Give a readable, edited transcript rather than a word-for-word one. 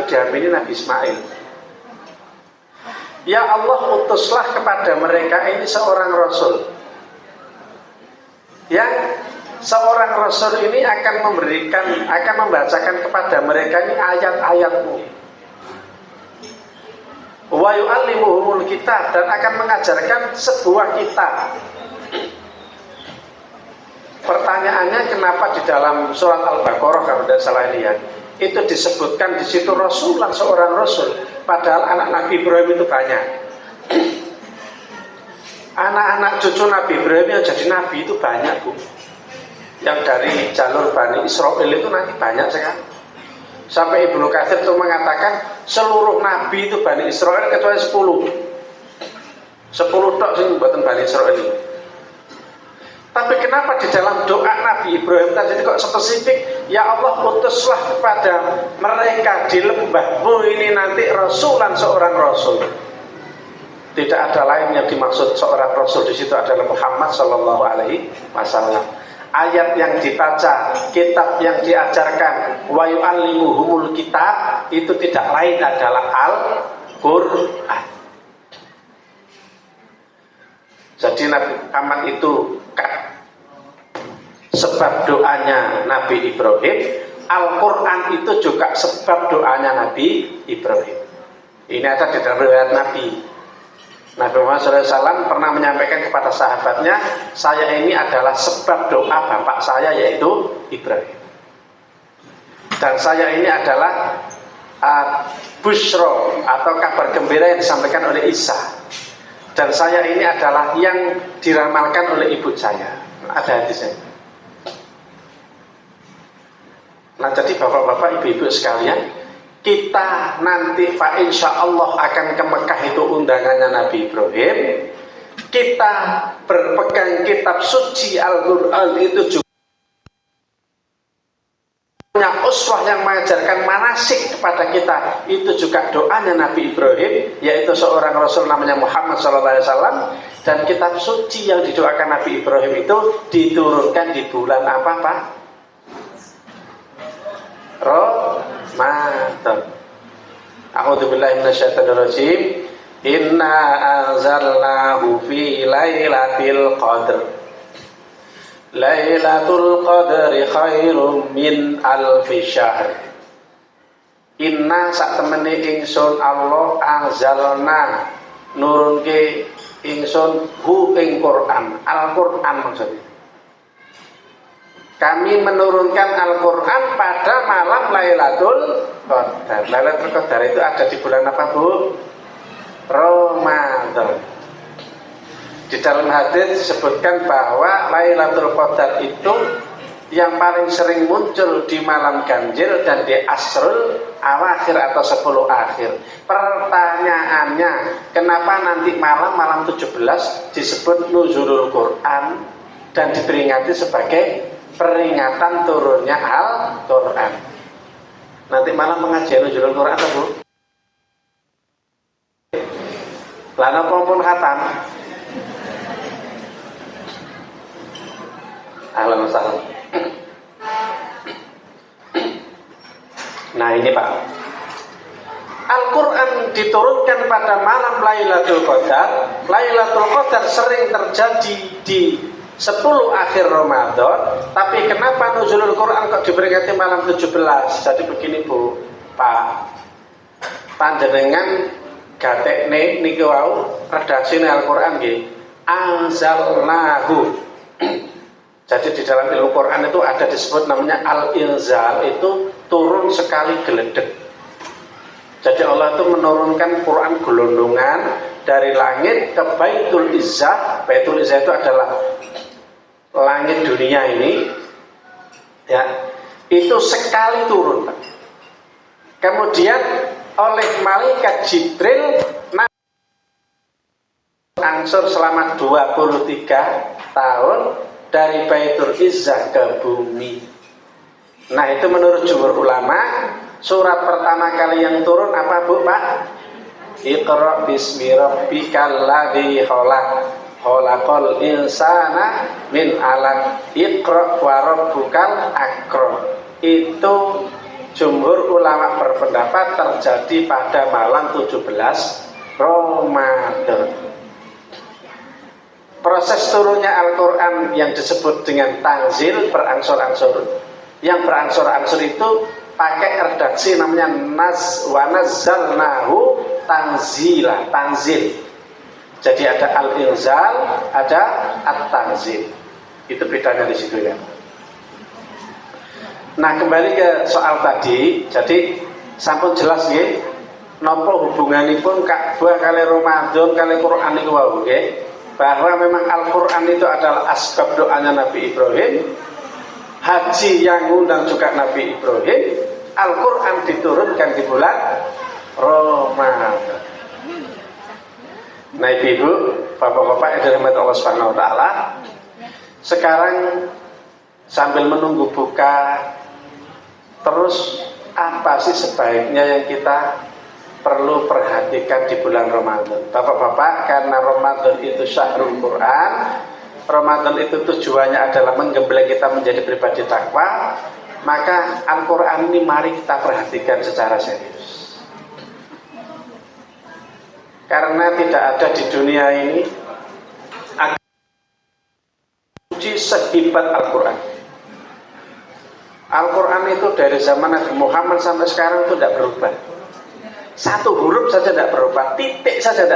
diamini Nabi Ismail. Ya Allah, utuslah kepada mereka ini seorang rasul, yang seorang rasul ini akan membacakan kepada mereka ini ayat-ayatmu, wa yu'allimuhumul kitab, dan akan mengajarkan sebuah kitab. Pertanyaannya, kenapa di dalam surat Al-Baqarah kalau tidak salah lihat itu disebutkan di situ rasulan, seorang rasul, padahal anak Nabi Ibrahim itu banyak. Anak-anak cucu Nabi Ibrahim yang jadi nabi itu banyak, Bu. Yang dari jalur Bani Israel itu nanti banyak sekali. Sampai Ibnu Katsir itu mengatakan seluruh nabi itu Bani Israel kecuali 10 tok sing buatan Bani Israel ini. Tapi kenapa di dalam doa Nabi Ibrahim tadi kok spesifik, ya Allah utuslah kepada mereka di lembahmu ini nanti rasulan, seorang rasul. Tidak ada lain yang dimaksud seorang rasul di situ adalah Muhammad Sallallahu Alaihi Wasallam. Ayat yang dibaca, kitab yang diajarkan, wa yu'allimuhumul kitab, itu tidak lain adalah Al-Qur'an. Jadi Nabi Muhammad itu sebab doanya Nabi Ibrahim, Al-Quran itu juga sebab doanya Nabi Ibrahim. Ini ada di dalam riwayat Nabi. Nabi Muhammad SAW pernah menyampaikan kepada sahabatnya, saya ini adalah sebab doa bapak saya yaitu Ibrahim, dan saya ini adalah busyro atau kabar gembira yang disampaikan oleh Isa, dan saya ini adalah yang diramalkan oleh ibu saya. Ada hadisnya. Nah, jadi bapak-bapak, ibu-ibu sekalian, kita nanti fa insya Allah akan ke Mekah itu undangannya Nabi Ibrahim. Kita berpegang kitab suci Al-Quran itu juga punya uswah yang mengajarkan manasik kepada kita, itu juga doanya Nabi Ibrahim, yaitu seorang rasul namanya Muhammad SAW. Dan kitab suci yang didoakan Nabi Ibrahim itu diturunkan di bulan apa Pak? Ramadan. A'udzubillahi minasyaitonirrajim. Inna anzalnahu fi lailatul qadr. Lailatul qadri khairum min alfi syahr. Inna sak temene ingsun Allah anzalna nurunke ingsun hu ing Quran. Al-Quran maksudnya. Kami menurunkan Al-Quran pada malam Lailatul Qadar. Lailatul Qadar itu ada di bulan apa, Bu? Ramadan. Di dalam hadis disebutkan bahwa Lailatul Qadar itu yang paling sering muncul di malam ganjil dan di asrul awakhir atau 10 akhir. Pertanyaannya, kenapa nanti malam 17 disebut nuzulul Quran dan diperingati sebagai peringatan turunnya Al-Quran? Nanti malam pengajian nuzulul Quran apa, Bu? Lana pun khatam. Ahlan wa sahlan. Nah ini Pak, Al-Quran diturunkan pada malam Lailatul Qadar. Lailatul Qadar sering terjadi di 10 akhir Ramadan. Tapi kenapa nuzulul Quran kok diperingati malam 17? Jadi begini Bu, Pak, panjenengan gatekne niki wau redaksine Al-Quran nggih, anzalnahu. Jadi di dalam ilmu Quran itu ada disebut namanya al-inzal, itu turun sekali geledek. Jadi Allah itu menurunkan Quran gelondongan dari langit ke Baitul Izzah. Baitul Izzah itu adalah langit dunia ini, ya, itu sekali turun. Kemudian oleh malaikat Jibril angsur selama 23 tahun dari Baitul Izzah ke bumi. Nah itu menurut jumhur ulama, surat pertama kali yang turun apa Bu Pak? Iqra bismi rabbikal ladzi khalaq, khalaqal insana min 'alaq, Iqra wa rabbukal akram. Itu Jumhur ulama berpendapat terjadi pada malam 17 Ramadan. Proses turunnya Al-Quran yang disebut dengan tanzil berangsur-angsur. Yang berangsur-angsur itu pakai redaksi namanya wa nazzalnahu tanzila, tanzil. Jadi ada al-inzal, ada at-tanzil. Itu bedanya di situ ya. Nah, kembali ke soal tadi. Jadi sampun jelas nggih napa hubunganipun Ka'bah kali Ramadan kali Quran niku wau nggih, bahwa memang Al-Quran itu adalah asbab doanya Nabi Ibrahim. Haji yang ngundang juga Nabi Ibrahim. Al-Quran diturunkan di bulan Ramadan. Nah, ibu, bapak-bapak yang dirahmati Allah Subhanahu wa taala, sekarang sambil menunggu buka, terus apa sih sebaiknya yang kita perlu perhatikan di bulan Ramadan? Bapak-bapak, karena Ramadan itu syahrul Quran, Ramadan itu tujuannya adalah menggembleng kita menjadi pribadi takwa, maka Al-Quran ini mari kita perhatikan secara serius. Karena tidak ada di dunia ini uji sehebat Al-Quran. Al-Quran itu dari zaman Nabi Muhammad sampai sekarang itu tidak berubah. Satu huruf saja tidak berubah, titik saja tidak